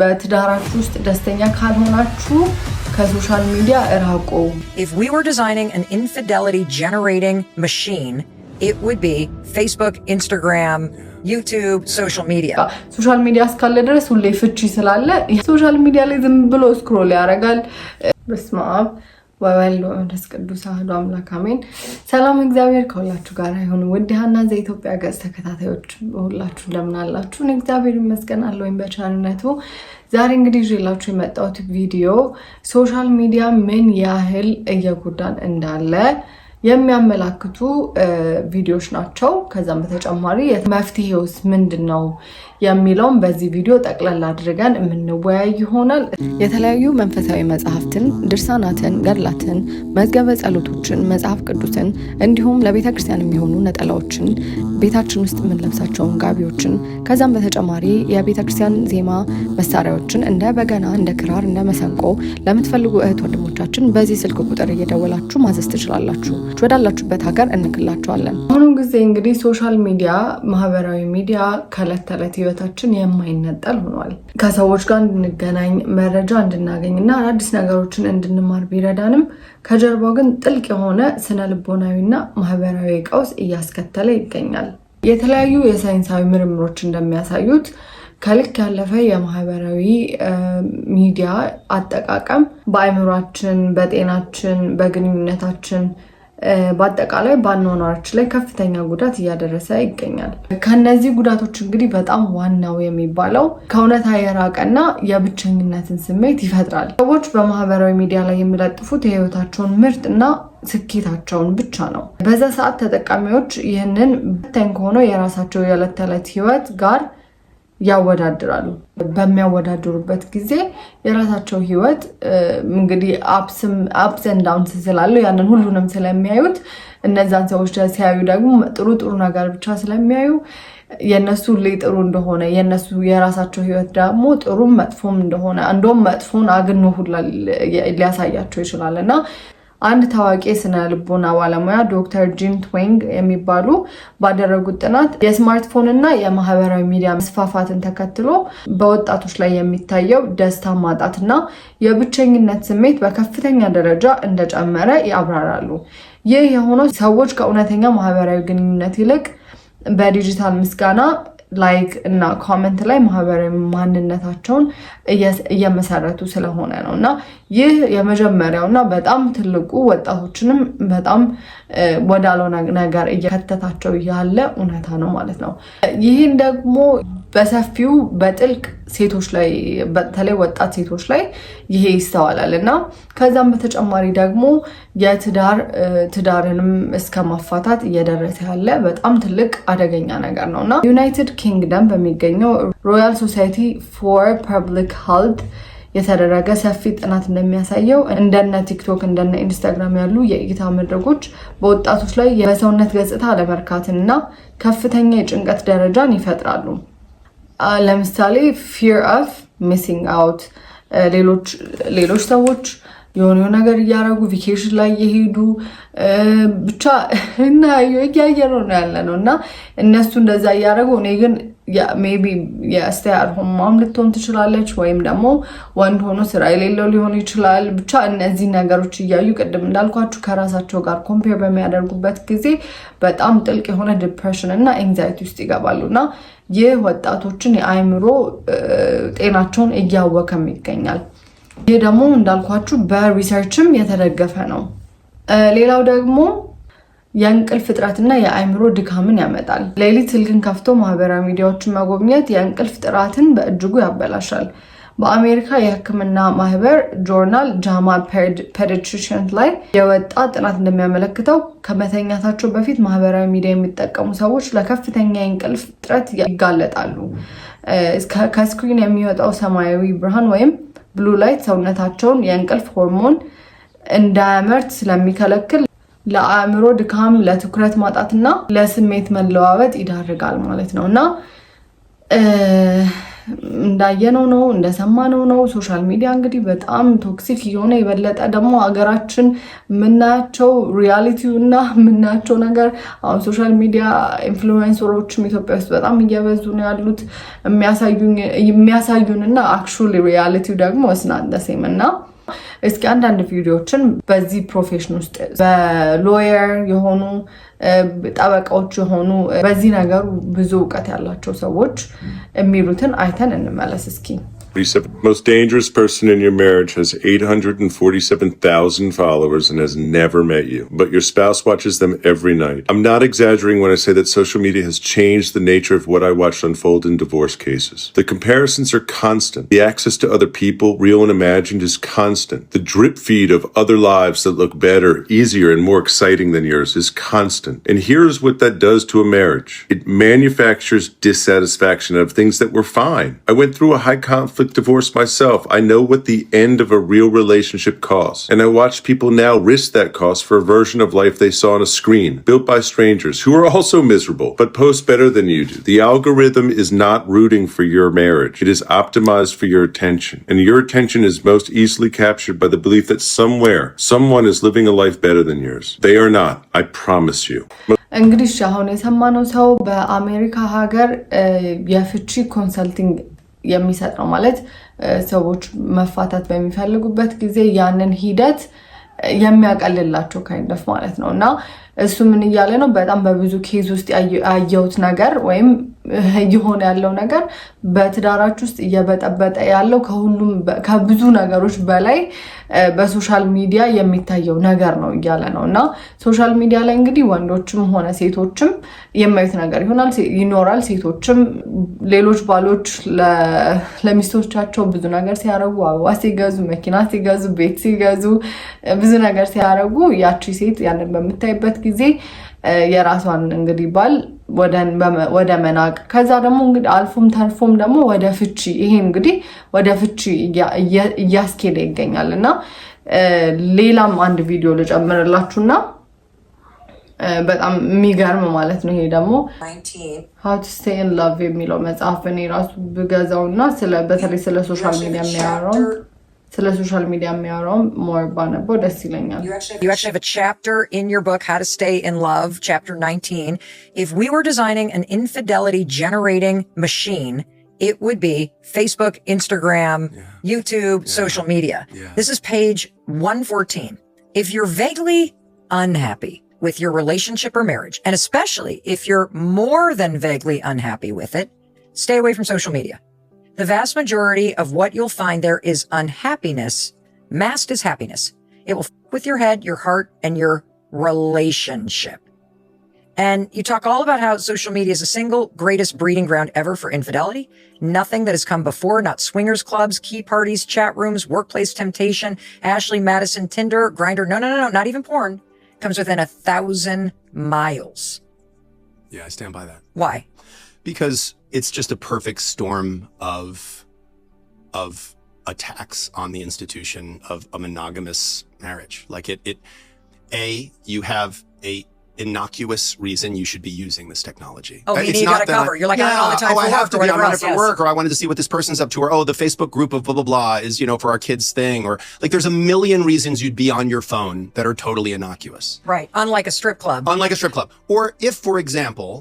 በትዳራችሁ ውስጥ ደስተኛ ካልሆናችሁ ከሶሻል ሚዲያ እራቁ። If we were designing an infidelity generating machine, it would be Facebook, Instagram, YouTube, social media. ሶሻል ሚዲያ እስካለ ድረስ ሁሌ ፍቺ ስላለ ሶሻል ሚዲያ ላይ ዝም ብሎ ስክሮል ያደርጋል። በስመ አብ ወወልድ ወመንፈስ ቅዱስ አሐዱ አምላክ አሜን። ሰላም እግዚአብሔር ከሁላችሁ ጋር ይሁን። ውድ ሀና ዘኢትዮጵያ ገጽ ተከታታዮች ሁላችሁ እንደምን አላችሁ? እግዚአብሔር ይመስገን አለሁኝ በቸርነቱ። ዛሬ እንግዲህ ይዤላችሁ የመጣሁት ቪዲዮ ሶሻል ሚዲያ ምን ያህል እየጎዳን እንዳለ የሚያመላክቱ ቪዲዮዎች ናቸው። ከዛም በተጨማሪ መፍትሄውስ ምንድነው የሚለውን በዚህ ቪዲዮ ጠቅላላ አድርገን የምንወያይ ይሆናል። የተለያዩ መንፈሳዊ መጽሐፍትን፣ ድርሳናትን፣ ገድላትን፣ መዝገበ ጸሎቶችን፣ መጽሐፍ ቅዱስን እንዲሁም ለቤተ ክርስቲያን የሚሆኑ ነጠላዎችን፣ ቤታችን ውስጥ የምንለብሳቸውን ጋቢዎችን ከዛም በተጨማሪ የቤተ ክርስቲያን ዜማ መሳሪያዎችን እንደ በገና፣ እንደ ክራር፣ እንደ መሰንቆ ለምትፈልጉ እህት ወንድሞቻችን በዚህ ስልክ ቁጥር እየደወላችሁ ማዘዝ ትችላላችሁ። ወዳላችሁበት ሀገር እንክላችኋለን። አሁን ጊዜ እንግዲህ ሶሻል ሚዲያ ማህበራዊ ሚዲያ ከዕለት ተዕለት ህይወታችን የማይነጠል ሆኗል። ከሰዎች ጋር እንድንገናኝ መረጃ እንድናገኝና አዳዲስ ነገሮችን እንድንማር ቢረዳንም ከጀርባው ግን ጥልቅ የሆነ ስነ ልቦናዊና ማህበራዊ ቀውስ እያስከተለ ይገኛል። የተለያዩ የሳይንሳዊ ምርምሮች እንደሚያሳዩት ከልክ ያለፈ የማህበራዊ ሚዲያ አጠቃቀም በአእምሯችን፣ በጤናችን፣ በግንኙነታችን በአጠቃላይ በአኗኗራችን ላይ ከፍተኛ ጉዳት እያደረሰ ይገኛል። ከነዚህ ጉዳቶች እንግዲህ በጣም ዋናው የሚባለው ከእውነታ የራቀና የብቸኝነትን ስሜት ይፈጥራል። ሰዎች በማህበራዊ ሚዲያ ላይ የሚለጥፉት የህይወታቸውን ምርጥና ስኬታቸውን ብቻ ነው። በዛ ሰዓት ተጠቃሚዎች ይህንን በታኝ ከሆነው የራሳቸው የዕለት ተዕለት ህይወት ጋር ያወዳድራሉ። በሚያወዳድሩበት ጊዜ የራሳቸው ህይወት እንግዲህ አፕስ ኤንድ ዳውንስ ስላለው ያንን ሁሉንም ስለሚያዩት እነዛን ሰዎች ሲያዩ ደግሞ ጥሩ ነገር ብቻ ስለሚያዩ የነሱ ላይ ጥሩ እንደሆነ የነሱ የራሳቸው ህይወት ደግሞ ጥሩም መጥፎም እንደሆነ እንደውም መጥፎን አግኖ ሁላ ሊያሳያቸው ይችላልና አንድ ታዋቂ ስነ ልቦና ባለሙያ ዶክተር ጂም ትዌንግ የሚባሉ ባደረጉት ጥናት የስማርትፎን እና የማህበራዊ ሚዲያ መስፋፋትን ተከትሎ በወጣቶች ላይ የሚታየው ደስታ ማጣትና የብቸኝነት ስሜት በከፍተኛ ደረጃ እንደጨመረ ያብራራሉ። ይህ የሆነው ሰዎች ከእውነተኛ ማህበራዊ ግንኙነት ይልቅ በዲጂታል ምስጋና፣ ላይክ እና ኮሜንት ላይ ማህበራዊ ማንነታቸውን እየመሰረቱ ስለሆነ ነው እና ይህ የመጀመሪያውና በጣም ትልቁ ወጣቶችንም በጣም ወዳልሆነ ነገር እየከተታቸው ያለ እውነታ ነው ማለት ነው። ይህን ደግሞ በሰፊው በጥልቅ ሴቶች ላይ በተለይ ወጣት ሴቶች ላይ ይሄ ይስተዋላል እና ከዛም በተጨማሪ ደግሞ ትዳርንም እስከ ማፋታት እየደረሰ ያለ በጣም ትልቅ አደገኛ ነገር ነው እና ዩናይትድ ኪንግደም በሚገኘው ሮያል ሶሳይቲ ፎር ፐብሊክ ሄልት የተደረገ ሰፊ ጥናት እንደሚያሳየው እንደነ ቲክቶክ እንደነ ኢንስታግራም ያሉ የእይታ መድረኮች በወጣቶች ላይ በሰውነት ገጽታ አለመርካትና ከፍተኛ የጭንቀት ደረጃን ይፈጥራሉ። ለምሳሌ ፊር ኦፍ ሚሲንግ አውት፣ ሌሎች ሰዎች የሆነ ነገር እያደረጉ ቪኬሽን ላይ የሄዱ ብቻ እና እያየነው ነው ያለ ነው እና እነሱ እንደዛ እያደረጉ እኔ ግን ሜቢ የስቴይ አት ሆም ማም ልትሆን ትችላለች፣ ወይም ደግሞ ወንድ ሆኖ ስራ የሌለው ሊሆን ይችላል። ብቻ እነዚህ ነገሮች እያዩ ቅድም እንዳልኳችሁ ከራሳቸው ጋር ኮምፔር በሚያደርጉበት ጊዜ በጣም ጥልቅ የሆነ ዲፕሬሽን እና ኤንዛይቲ ውስጥ ይገባሉ እና ይህ ወጣቶችን የአእምሮ ጤናቸውን እያወከም ይገኛል። ይህ ደግሞ እንዳልኳችሁ በሪሰርችም የተደገፈ ነው። ሌላው ደግሞ የእንቅልፍ እጥረትና የአእምሮ ድካምን ያመጣል። ሌሊት ስልክን ከፍቶ ማህበራዊ ሚዲያዎችን መጎብኘት የእንቅልፍ ጥራትን በእጅጉ ያበላሻል። በአሜሪካ የሕክምና ማህበር ጆርናል ጃማ ፔዲያትሪሽን ላይ የወጣ ጥናት እንደሚያመለክተው ከመተኛታቸው በፊት ማህበራዊ ሚዲያ የሚጠቀሙ ሰዎች ለከፍተኛ የእንቅልፍ እጥረት ይጋለጣሉ። ከስክሪን የሚወጣው ሰማያዊ ብርሃን ወይም ብሉ ላይት ሰውነታቸውን የእንቅልፍ ሆርሞን እንዳያመርት ስለሚከለክል ለአእምሮ ድካም፣ ለትኩረት ማጣትና ለስሜት መለዋወጥ ይዳርጋል ማለት ነው እና እንዳየነው ነው እንደሰማነው ነው። ሶሻል ሚዲያ እንግዲህ በጣም ቶክሲክ የሆነ የበለጠ ደግሞ ሀገራችን የምናያቸው ሪያሊቲው እና የምናያቸው ነገር አሁን ሶሻል ሚዲያ ኢንፍሉዌንሰሮችም ኢትዮጵያ ውስጥ በጣም እየበዙ ነው ያሉት የሚያሳዩን እና አክቹዋሊ ሪያሊቲው ደግሞ እስናደሴም እና እስኪ አንዳንድ ቪዲዮዎችን በዚህ ፕሮፌሽን ውስጥ በሎየር የሆኑ ጠበቃዎች የሆኑ በዚህ ነገር ብዙ እውቀት ያላቸው ሰዎች የሚሉትን አይተን እንመለስ እስኪ። The most dangerous person in your marriage has 847,000 followers and has never met you, but your spouse watches them every night. I'm not exaggerating when I say that social media has changed the nature of what I watched unfold in divorce cases. The comparisons are constant. The access to other people, real and imagined, is constant. The drip feed of other lives that look better, easier, and more exciting than yours is constant. And here's what that does to a marriage. It manufactures dissatisfaction out of things that were fine. I went through a high conflict divorce myself. I know what the end of a real relationship costs. And I watch people now risk that cost for a version of life they saw on a screen, built by strangers who are also miserable, but post better than you do. The algorithm is not rooting for your marriage. It is optimized for your attention. And your attention is most easily captured by the belief that somewhere, someone is living a life better than yours. They are not. I promise you. እንግዲህ አሁን የሰማነው ሰው በአሜሪካ ሀገር የፍቺ ኮንሰልቲንግ የሚሰጥ ነው ማለት ሰዎች መፋታት በሚፈልጉበት ጊዜ ያንን ሂደት የሚያቀልላቸው ካይንደፍ ማለት ነው። እና እሱ ምን እያለ ነው በጣም በብዙ ኬዝ ውስጥ ያየሁት ነገር ወይም እየሆነ ያለው ነገር በትዳራችሁ ውስጥ እየበጠበጠ ያለው ከብዙ ነገሮች በላይ በሶሻል ሚዲያ የሚታየው ነገር ነው እያለ ነው። እና ሶሻል ሚዲያ ላይ እንግዲህ ወንዶችም ሆነ ሴቶችም የማዩት ነገር ይኖራል። ሴቶችም ሌሎች ባሎች ለሚስቶቻቸው ብዙ ነገር ሲያረጉ፣ አበባ ሲገዙ፣ መኪና ሲገዙ፣ ቤት ሲገዙ፣ ብዙ ነገር ሲያረጉ ያቺ ሴት ያንን በምታይበት ጊዜ የራሷን እንግዲህ ባል ወደ መናቅ ከዛ ደግሞ እንግዲህ አልፎም ተርፎም ደግሞ ወደ ፍቺ ይሄ እንግዲህ ወደ ፍቺ እያስኬደ ይገኛል። እና ሌላም አንድ ቪዲዮ ልጨምርላችሁና በጣም የሚገርም ማለት ነው። ይሄ ደግሞ How to Stay in Love የሚለው መጽሐፍ እኔ ራሱ ብገዛውና በተለይ ስለ ሶሻል ሚዲያ የሚያወራው more ባነበው ደስ ይለኛል። You actually have a chapter in your book, How to Stay in Love, chapter 19. If we were designing an infidelity generating machine, it would be Facebook, Instagram, YouTube, social media. This is page 114. If you're vaguely unhappy with your relationship or marriage, and especially if you're more than vaguely unhappy with it, stay away from social media. The vast majority of what you'll find there is unhappiness masked as happiness. It will f with your head, your heart, and your relationship. And you talk all about how social media is the single greatest breeding ground ever for infidelity. Nothing that has come before, not swingers clubs, key parties, chat rooms, workplace temptation, Ashley Madison, Tinder, Grindr, no, not even porn, comes within 1,000 miles. Yeah, I stand by that. Why? Because it's just a perfect storm of attacks on the institution of a monogamous marriage. Like you have a innocuous reason you should be using this technology. Oh, you got a cover. You're like, I'm all the time for I work have to or whatever I'm on it for else, work, or I wanted to see what this person's up to, or the Facebook group of blah, blah, blah is, for our kids' thing, or like there's a million reasons you'd be on your phone that are totally innocuous. Right. Unlike a strip club. Or if, for example,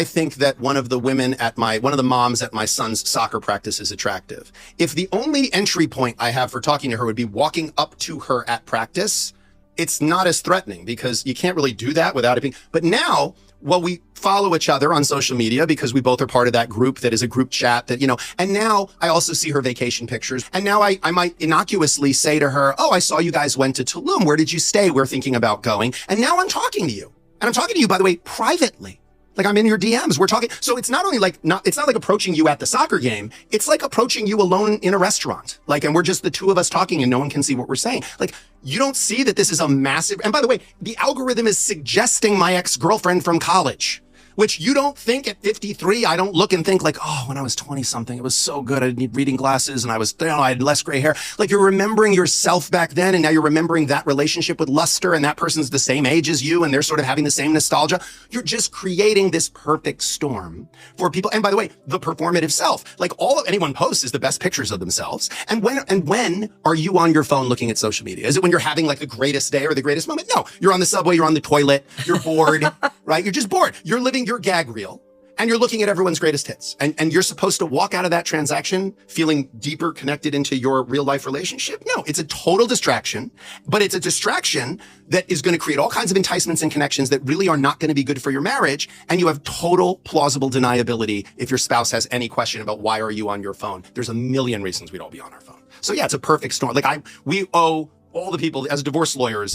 I think that one of the moms at my son's soccer practice is attractive. If the only entry point I have for talking to her would be walking up to her at practice, it's not as threatening because you can't really do that without it being. But now, we follow each other on social media because we both are part of that group that is a group chat that, and now I also see her vacation pictures. And now I might innocuously say to her, oh, I saw you guys went to Tulum. Where did you stay? We're thinking about going. And now I'm talking to you. And I'm talking to you, by the way, privately. Like I'm in your DMs, we're talking. So it's not only it's not like approaching you at the soccer game. It's like approaching you alone in a restaurant. Like, and we're just the two of us talking and no one can see what we're saying. Like, you don't see that this is a massive, and by the way, the algorithm is suggesting my ex-girlfriend from college. which you don't think at 53. I don't look and think like, oh, when I was 20 something, it was so good. I didn't need reading glasses and I had less gray hair. Like you're remembering yourself back then. And now you're remembering that relationship with luster and that person's the same age as you. And they're sort of having the same nostalgia. You're just creating this perfect storm for people. And by the way, the performative self, like anyone posts is the best pictures of themselves. And when are you on your phone looking at social media? Is it when you're having like the greatest day or the greatest moment? No, you're on the subway, you're on the toilet, you're bored, right? You're just bored. You're living your gag reel and you're looking at everyone's greatest hits. And you're supposed to walk out of that transaction feeling deeper connected into your real life relationship. No, it's a total distraction, but it's a distraction that is going to create all kinds of enticements and connections that really are not going to be good for your marriage. And you have total plausible deniability if your spouse has any question about why are you on your phone? There's a million reasons we'd all be on our phone. So yeah, it's a perfect storm. Like we owe all the people as divorce lawyers.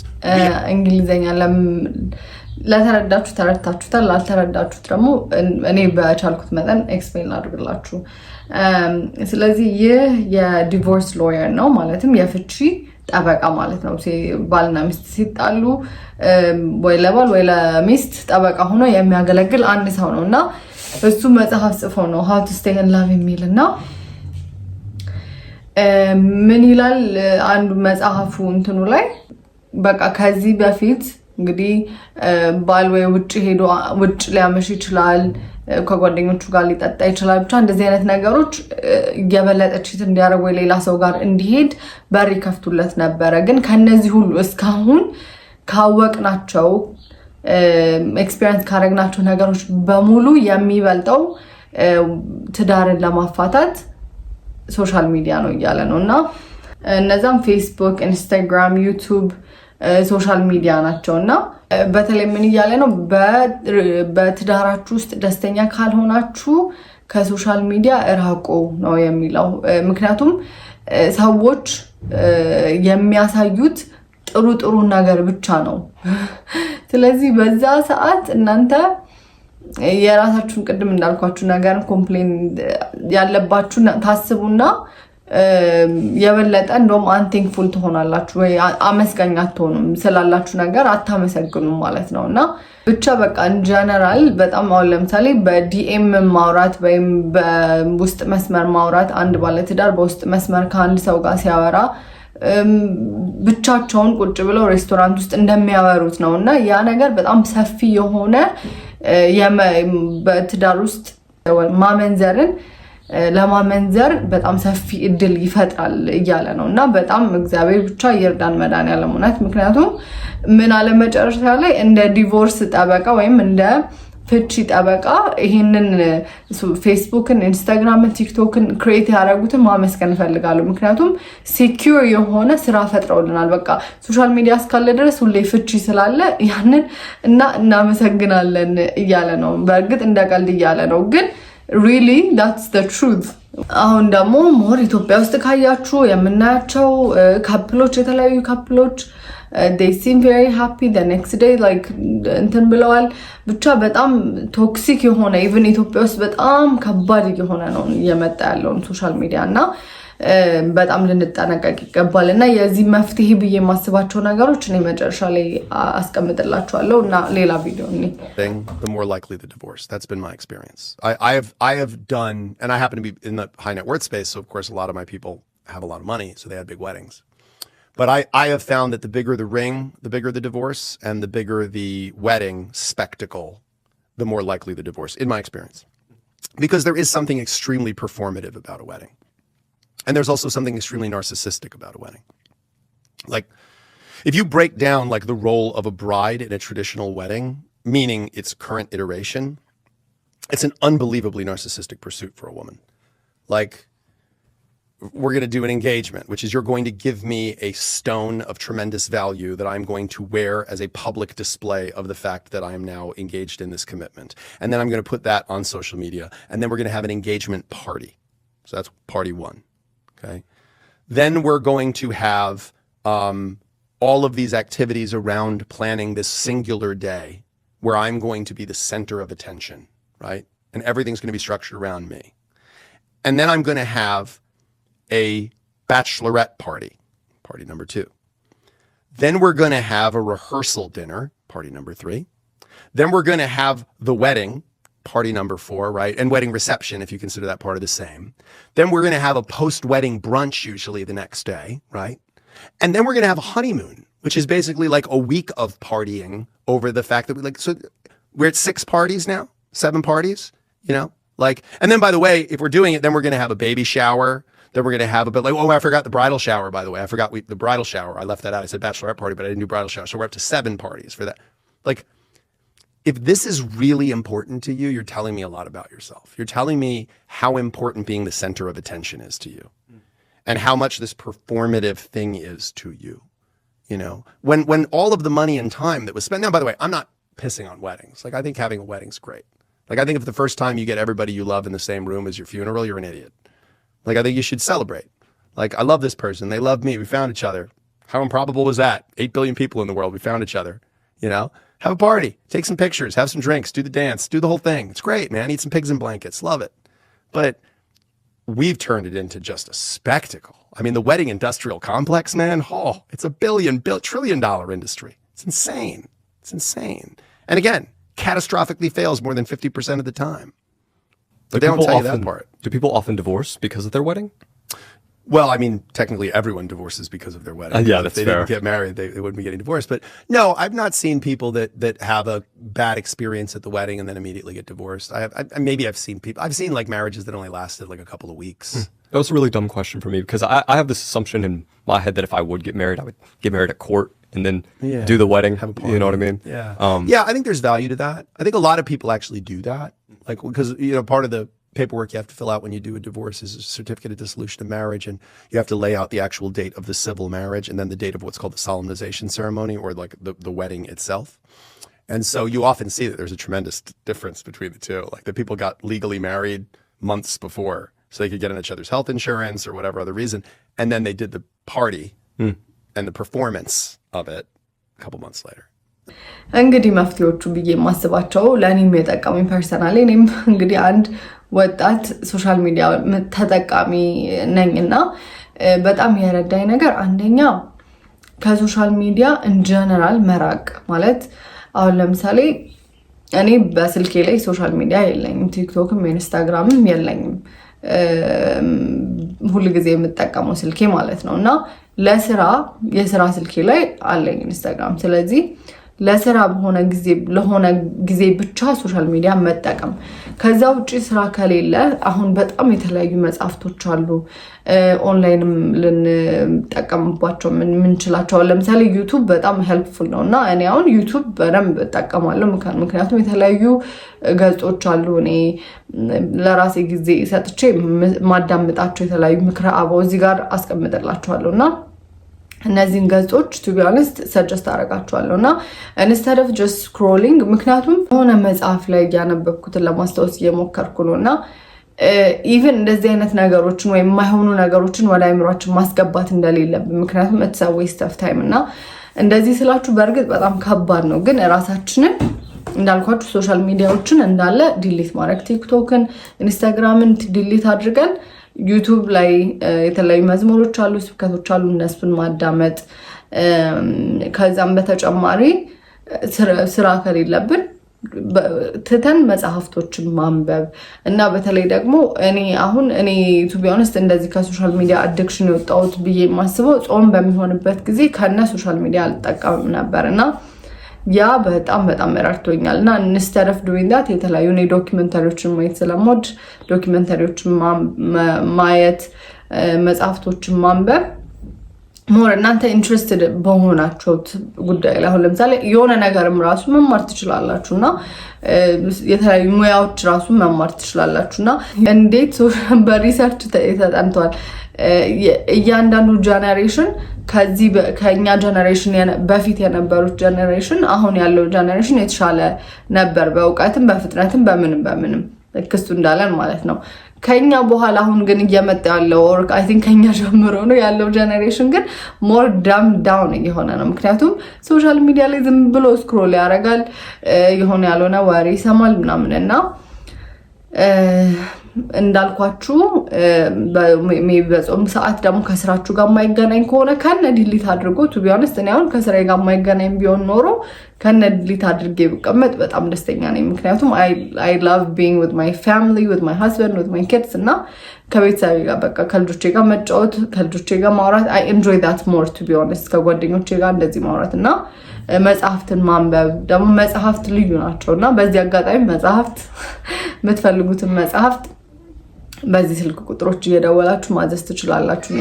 እንግሊዘኛ ለተረዳችሁ ተረድታችሁታል፣ ላልተረዳችሁት ደግሞ እኔ በቻልኩት መጠን ኤክስፕሌን አድርግላችሁ። ስለዚህ ይህ የዲቮርስ ሎየር ነው ማለትም የፍቺ ጠበቃ ማለት ነው። ባልና ሚስት ሲጣሉ ወይ ለባል ወይ ለሚስት ጠበቃ ሆኖ የሚያገለግል አንድ ሰው ነው እና እሱ መጽሐፍ ጽፎ ነው How to Stay in Love የሚልና ምን ይላል አንዱ መጽሐፉ እንትኑ ላይ በቃ ከዚህ በፊት እንግዲህ ባል ወይ ውጭ ሊያመሽ ይችላል፣ ከጓደኞቹ ጋር ሊጠጣ ይችላል። ብቻ እንደዚህ አይነት ነገሮች እየበለጠች እንዲያረግ ወይ ሌላ ሰው ጋር እንዲሄድ በር ይከፍቱለት ነበረ። ግን ከነዚህ ሁሉ እስካሁን ካወቅናቸው ኤክስፒሪየንስ ካረግናቸው ነገሮች በሙሉ የሚበልጠው ትዳርን ለማፋታት ሶሻል ሚዲያ ነው እያለ ነው እና እነዛም ፌስቡክ፣ ኢንስታግራም፣ ዩቲዩብ ሶሻል ሚዲያ ናቸውና በተለይ ምን እያለ ነው በትዳራችሁ ውስጥ ደስተኛ ካልሆናችሁ ከሶሻል ሚዲያ እራቁ ነው የሚለው። ምክንያቱም ሰዎች የሚያሳዩት ጥሩ ነገር ብቻ ነው። ስለዚህ በዛ ሰዓት እናንተ የራሳችሁን ቅድም እንዳልኳችሁ ነገር ኮምፕሌን ያለባችሁ ታስቡና የበለጠ እንደውም አንቲንክፉል ትሆናላችሁ ወይ አመስጋኝ አትሆኑም፣ ስላላችሁ ነገር አታመሰግኑም ማለት ነውና ብቻ በቃ ጀነራል በጣም አሁን ለምሳሌ በዲኤም ማውራት ወይም በውስጥ መስመር ማውራት አንድ ባለትዳር በውስጥ መስመር ከአንድ ሰው ጋር ሲያወራ ብቻቸውን ቁጭ ብለው ሬስቶራንት ውስጥ እንደሚያወሩት ነውና ያ ነገር በጣም ሰፊ የሆነ በትዳር ውስጥ ማመንዘርን ለማመንዘር በጣም ሰፊ እድል ይፈጥራል እያለ ነው እና በጣም እግዚአብሔር ብቻ ይርዳን መድኃኒዓለም እውነት። ምክንያቱም ምን አለ መጨረሻ ላይ እንደ ዲቮርስ ጠበቃ ወይም እንደ ፍቺ ጠበቃ ይሄንን ፌስቡክን፣ ኢንስታግራምን፣ ቲክቶክን ክሬት ያደረጉትን ማመስገን እፈልጋለሁ። ምክንያቱም ሴኪዩር የሆነ ስራ ፈጥረውልናል። በቃ ሶሻል ሚዲያ እስካለ ድረስ ሁሌ ፍቺ ስላለ ያንን እናመሰግናለን እያለ ነው። በእርግጥ እንደቀልድ እያለ ነው ግን really that's the truth። አሁን ደግሞ ሞር ኢትዮጵያ ውስጥ ካያችሁ የምናያቸው ካፕሎች የተለያዩ ካፕሎች they seem very happy the next day like እንትን ብለዋል። ብቻ በጣም ቶክሲክ የሆነ ኢቭን ኢትዮጵያ ውስጥ በጣም ከባድ የሆነ ነው እየመጣ ያለው ሶሻል ሚዲያ እና በጣም ልንጠነቀቅ ይገባል እና የዚህ መፍትሄ ብዬ የማስባቸው ነገሮች እኔ መጨረሻ ላይ አስቀምጥላችኋለሁ እና ሌላ ቪዲዮ the more likely the divorce. That's been my experience. I have done, and I happen to be in the high net worth space, so of course a lot of my people have a lot of money, so they had big weddings. But I have found that the bigger the ring, the bigger the divorce, and the bigger the wedding spectacle, the more likely the divorce, in my experience. Because there is something extremely performative about a wedding. And there's also something extremely narcissistic about a wedding. Like, if you break down like the role of a bride in a traditional wedding, meaning its current iteration, it's an unbelievably narcissistic pursuit for a woman. Like, we're going to do an engagement, which is you're going to give me a stone of tremendous value that I'm going to wear as a public display of the fact that I am now engaged in this commitment. And then I'm going to put that on social media. And then we're going to have an engagement party. So that's party one. Okay. Then we're going to have all of these activities around planning this singular day where I'm going to be the center of attention, right? And everything's going to be structured around me. And then I'm going to have a bachelorette party, party number 2. Then we're going to have a rehearsal dinner, party number 3. Then we're going to have the wedding, party number 4, right? And wedding reception, if you consider that part of the same. Then we're going to have a post-wedding brunch usually the next day, right? And then we're going to have a honeymoon, which is basically like a week of partying over the fact that so we're at 6 parties now, 7 parties, and then by the way, if we're doing it, then we're going to have a baby shower. Then we're going to have I forgot the bridal shower, by the way. I forgot the bridal shower. I left that out. I said bachelorette party, but I didn't do bridal shower. So we're up to 7 parties for that. If this is really important to you, you're telling me a lot about yourself. You're telling me how important being the center of attention is to you and how much this performative thing is to you. When all of the money and time that was spent. Now, by the way, I'm not pissing on weddings. I think having a wedding's great. I think if the first time you get everybody you love in the same room as your funeral, you're an idiot. I think you should celebrate. I love this person. They love me. We found each other. How improbable was that? 8 billion people in the world. We found each other, Have a party, take some pictures, have some drinks, do the dance, do the whole thing. It's great, man. Eat some pigs in blankets. Love it. But we've turned it into just a spectacle. I mean, the wedding industrial complex, man, it's a trillion dollar industry. It's insane. It's insane. And again, catastrophically fails more than 50% of the time. But they don't tell you that part. Do people often divorce because of their wedding? Well, I mean, technically everyone divorces because of their wedding. Yeah, that's fair. If they didn't get married, they wouldn't be getting divorced. But no, I've not seen people that have a bad experience at the wedding and then immediately get divorced. I've seen marriages that only lasted a couple of weeks. That was a really dumb question for me because I have this assumption in my head that if I would get married, I would get married at court and then do the wedding. Have a party. You know what I mean? Yeah. I think there's value to that. I think a lot of people actually do that. Because, part of the paperwork you have to fill out when you do a divorce is a certificate of dissolution of marriage, and you have to lay out the actual date of the civil marriage and then the date of what's called the solemnization ceremony, or the wedding itself. And so you often see that there's a tremendous difference between the two. The people got legally married months before so they could get on each other's health insurance or whatever other reason, and then they did the party and the performance of it a couple months later. እንግዲህ መፍትሄዎቹ ብዬ የማስባቸው ለእኔም የጠቀሙኝ ፐርሰናሊ እኔም እንግዲህ አንድ ወጣት ሶሻል ሚዲያ ተጠቃሚ ነኝና በጣም የረዳኝ ነገር አንደኛ ከሶሻል ሚዲያ ኢንጀነራል መራቅ ማለት አሁን ለምሳሌ እኔ በስልኬ ላይ ሶሻል ሚዲያ የለኝም ቲክቶክም ኢንስታግራምም የለኝም ሁሉ ጊዜ የምጠቀመው ስልኬ ማለት ነውና የስራ ስልኬ ላይ አለኝ ኢንስታግራም ስለዚህ ለስራ ለሆነ ጊዜ ብቻ ሶሻል ሚዲያ መጠቀም ከዛ ውጪ ስራ ከሌለ አሁን በጣም የተለያዩ መጻፍቶች አሉ ኦንላይንም ልንጠቀምባቸው ምንችላቸው ለምሳሌ ዩቲዩብ በጣም ሄልፕፉል ነውና እኔ አሁን ዩቲዩብ በደንብ እጠቀማለሁ ምክንያቱም የተለያዩ ገጾች አሉ እኔ ለራሴ ጊዜ ሰጥቼ ማዳምጣቸው የተለያዩ ምክረ አበው እዚህ ጋር አስቀምጥላችኋለሁና እነዚህን ገጾች to be honest suggest አደርጋቸዋለሁና instead of just scrolling ምክንያቱም ሆነ መጽሐፍ ላይ ያነበብኩትን ለማስታወስ እየሞከርኩ ነውና even እንደዚህ አይነት ነገሮችን ወይ የማይሆኑ ነገሮችን ወደ አይምሮአችን ማስገባት እንደሌለብን ምክንያቱም it's a waste of time እና እንደዚህ ስላችሁ በእርግጥ በጣም ከባድ ነው ግን ራሳችንን እንዳልኳችሁ ሶሻል ሚዲያዎችን እንዳለ ዲሊት ማድረግ ቲክቶክን ኢንስታግራምን ዲሊት አድርገን ዩቲዩብ ላይ የተለያዩ መዝሙሮች አሉ ስብከቶች አሉ እነሱን ማዳመጥ ከዛም በተጨማሪ ስራ ከሌለብን ትተን መጽሐፍቶችን ማንበብ እና በተለይ ደግሞ እኔ to be honest እንደዚህ ከሶሻል ሚዲያ አዲክሽን የወጣሁት ብዬ ማስበው ጾም በሚሆንበት ጊዜ ከነ ሶሻል ሚዲያ አልጠቀምም ነበርና ያ በጣም ረድቶኛልና instead of doing that የተለያዩ ዶክመንታሪዎችን ማየት ስለምወድ ዶክመንታሪዎችን ማየት መጽሐፍቶችን ማንበብ ሞር እናንተ ኢንትረስትድ በሆናችሁ ጉዳይ ላይ አሁን ለምሳሌ የሆነ ነገርም ራሱ መማር ትችላላችሁና የተለያዩ ሙያዎች ራሱ መማር ትችላላችሁና እንዴት በሪሰርች ተጠንቷል እያንዳንዱ ጀነሬሽን ከኛ ጀነሬሽን በፊት የነበሩት ጀነሬሽን አሁን ያለው ጀነሬሽን የተሻለ ነበር በእውቀትም በፍጥነትም በምንም ክስቱ እንዳለን ማለት ነው ከኛ በኋላ አሁን ግን እየመጣ ያለው I think ከኛ ጀምሮ ነው ያለው ጀነሬሽን ግን more dumbed down እየሆነ ነው ምክንያቱም ሶሻል ሚዲያ ላይ ዝም ብሎ ስክሮል ያደርጋል የሆነ ያልሆነ ወሬ ይሰማል ምናምንና እንዳልኳችሁ በጾም ሰዓት ደግሞ ከስራችሁ ጋር የማይገናኝ ከሆነ ከነ ዲሊት አድርጎ ቱ ቢ ኦነስት እኔ አሁን ከስራዬ ጋር የማይገናኝ ቢሆን ኖሮ ከነ ዲሊት አድርጌ ብቀመጥ በጣም ደስተኛ ነኝ። ምክንያቱም I love being with my family, with my husband, with my kids እና ከቤተሰቤ ጋር በቃ ከልጆቼ ጋር መጫወት ከልጆቼ ጋር ማውራት I enjoy that more to be honest ከጓደኞቼ ጋር እንደዚህ ማውራት እና መጽሐፍትን ማንበብ ደግሞ መጽሐፍት ልዩ ናቸውና በዚህ አጋጣሚ መጽሐፍት የምትፈልጉትን መጽሐፍት በዚህ ስልክ ቁጥሮች እየደወላችሁ ማዘዝ ትችላላችሁ።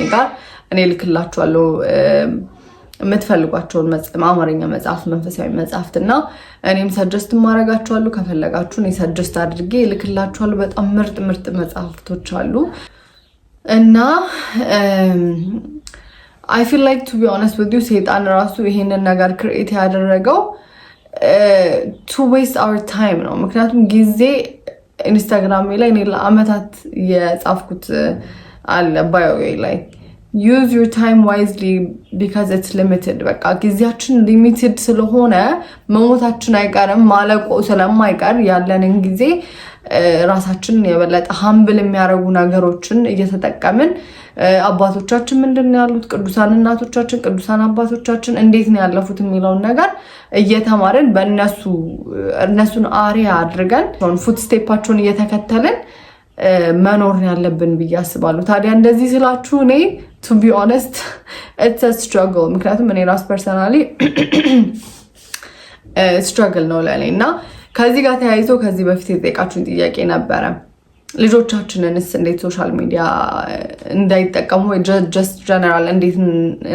እኔ ልክላችኋለሁ የምትፈልጓቸውን አማርኛ መጽሐፍ መንፈሳዊ መጽሐፍትና እኔም ሰጀስት ማረጋችኋለሁ። ከፈለጋችሁ እኔ ሰጀስት አድርጌ ልክላችኋለሁ። በጣም ምርጥ መጽሐፍቶች አሉ እና I feel like to be honest with you ሰይጣን ራሱ ይሄንን ነገር ክሬት ያደረገው to waste our time ነው። ምክንያቱም ጊዜ ኢንስታግራም ላይ እኔ ለአመታት የጻፍኩት አለ ባዮ ላይ use your time wisely because it's limited በቃ ጊዜያችን ሊሚትድ ስለሆነ መሞታችን አይቀርም ማለቆ ስለማይቀር ያለንን ጊዜ ራሳችንን የበለጠ ሃምብል የሚያረጉ ነገሮችን እየተጠቀምን አባቶቻችን ምንድነው ያሉት ቅዱሳን እናቶቻችን ቅዱሳን አባቶቻችን እንዴት ነው ያለፉት የሚለውን ነገር እየተማረን እነሱን አሪያ አድርገን ፉት ስቴፓቸውን እየተከተልን መኖር ያለብን ብዬ አስባለሁ። ታዲያ እንደዚህ ስላችሁ እኔ to be honest it's a struggle ምክንያቱም እኔ ራስ ፐርሰናሊ struggle ነው ለኔና ከዚህ ጋር ተያይዞ ከዚህ በፊት የጠየቃችሁን ጥያቄ ነበረ ልጆቻችንንስ እንዴት ሶሻል ሚዲያ እንዳይጠቀሙ just general እንዴት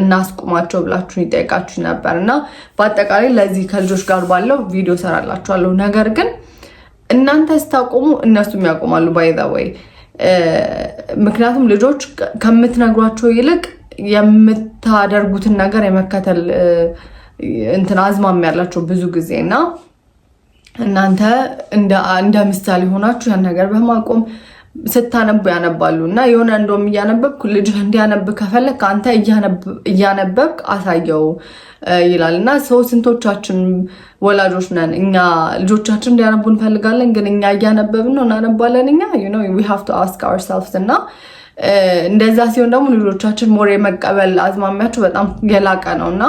እናስቆማቸው ብላችሁ ይጠይቃችሁ ነበርና በአጠቃላይ ለዚህ ከልጆች ጋር ባለው ቪዲዮ ሰራላችኋለሁ። ነገር ግን እናንተ ስታቆሙ እነሱም ያቆማሉ by the way ምክንያቱም ልጆች ከምትነግሯቸው ይልቅ የምታደርጉትን ነገር የመከተል አዝማሚያ ያላቸው ብዙ ጊዜና እናንተ እንደ ምሳሌ ሆናችሁ ያን ነገር በማቆም ስታነቡ ያነባሉና የሆነ እንደውም እያነበብኩ ልጅህ እንዲያነብ ከፈለክ አንተ እያነበብክ አሳየው ይላልና ሰው ስንቶቻችን ወላጆች ነን እኛ ልጆቻችን እንዲያነቡ እንፈልጋለን ግን እኛ እያነበብን ነው እናነባለን እኛ we have to ask ourselves እና እንደዛ ሲሆን ደግሞ ልጆቻችን ሞር የመቀበል አዝማሚያቸው በጣም የላቀ ነውና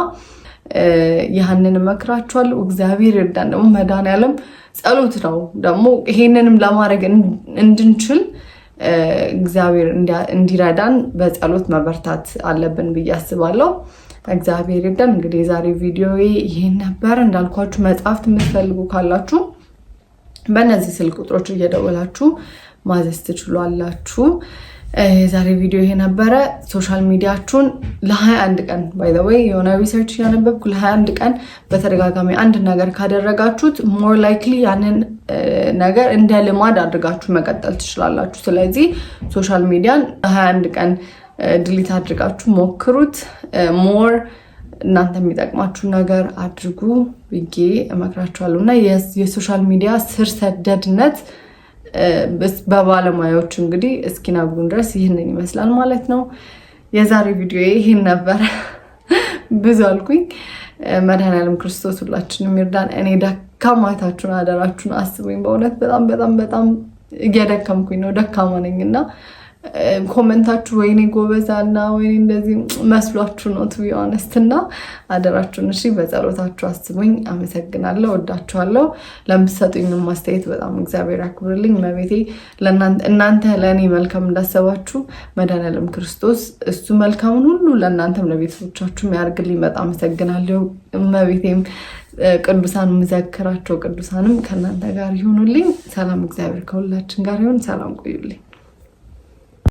ያንን መክራችኋለሁ። እግዚአብሔር ይርዳን። ደግሞ መድኃኒዓለም ጸሎት ነው ደግሞ ይሄንንም ለማድረግ እንድንችል እግዚአብሔር እንዲረዳን በጸሎት መበርታት አለብን ብዬ አስባለሁ። እግዚአብሔር ይርዳን። እንግዲህ የዛሬ ቪዲዮ ይሄን ነበር። እንዳልኳችሁ መጽሐፍት የምትፈልጉ ካላችሁ በእነዚህ ስልክ ቁጥሮች እየደወላችሁ ማዘዝ ትችላላችሁ። የዛሬ ቪዲዮ ይሄ ነበረ። ሶሻል ሚዲያችሁን ለ21 ቀን by the way የሆነ ሪሰርች ያነበብኩ ለ21 ቀን በተደጋጋሚ አንድ ነገር ካደረጋችሁት more likely ያንን ነገር እንደ ልማድ አድርጋችሁ መቀጠል ትችላላችሁ። ስለዚህ ሶሻል ሚዲያን ለ21 ቀን ዲሊት አድርጋችሁ ሞክሩት። more እናንተ የሚጠቅማችሁ ነገር አድርጉ ብዬ እመክራችኋለሁና የሶሻል ሚዲያ ስር ሰደድነት በባለሙያዎች እንግዲህ እስኪነግሩን ድረስ ይህንን ይመስላል ማለት ነው። የዛሬ ቪዲዮ ይሄን ነበር። ብዙ አልኩኝ። መድኃኒዓለም ክርስቶስ ሁላችንም ይርዳን። እኔ ደካማታችሁን አደራችሁን አስቡኝ። በእውነት በጣም እየደከምኩኝ ነው። ደካማ ነኝና ኮሜንታችሁ ወይኔ ጎበዛና ወይኔ እንደዚህ መስሏችሁ ነው to be honest እና አደራችሁን እሺ በጸሎታችሁ አስቡኝ። አመሰግናለሁ። ወዳችኋለሁ። ለምትሰጡኝ ማስተያየት በጣም እግዚአብሔር ያክብርልኝ። መቤቴ እናንተ ለኔ መልካም እንዳሰባችሁ መድኃኒዓለም ክርስቶስ እሱ መልካሙን ሁሉ ለእናንተም ለቤተሰቦቻችሁም ያርግልኝ። በጣም አመሰግናለሁ። መቤቴም ቅዱሳን መዘክራቸው ቅዱሳንም ከእናንተ ጋር ይሁኑልኝ። ሰላም እግዚአብሔር ከሁላችን ጋር ይሁን። ሰላም ቆዩልኝ።